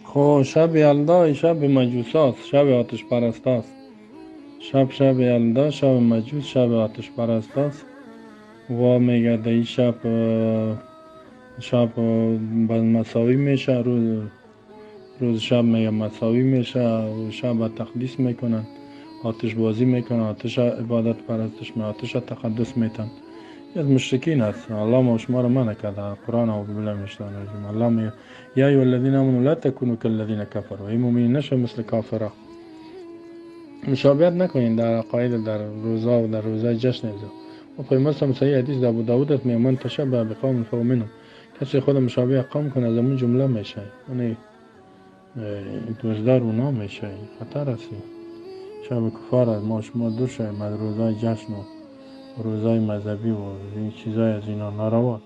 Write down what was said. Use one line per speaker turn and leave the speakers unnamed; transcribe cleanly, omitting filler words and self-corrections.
خب شب یلدا شب مجوساست، شب آتش پرستاست. شب یلدا شب مجوس شب آتش پرستاست. و میگه در این شب مساوی میشه. روز شب میگه مساوی میشه و شب تقدیس میکنن، آتش بازی میکنن، آتش عبادت پرستش می آتش تقدس میتن. از مشرکین است. الله ما شما را منع کرده قرآن. او بالله من الشیطان الرجیم. الله میگه یا ایها الذین آمنوا لا تکونوا کالذین کفروا. ای مومنین نشو مثل کافرها. مشابهت نکنین در عقاید، در روزا و در روزای جشن ایزا. و پیامبر صحیح حدیث در ابو داود است میگه من تشبه بقوم فهو منهم. کسی خود مشابه قوم کنه از همون جمله میشه، یعنی دوزدار اونا میشه. خطر است. شب کفار از ما شما دور شویم از روزای جشن و روزای مذهبی و این چیزای از اینا ناروا.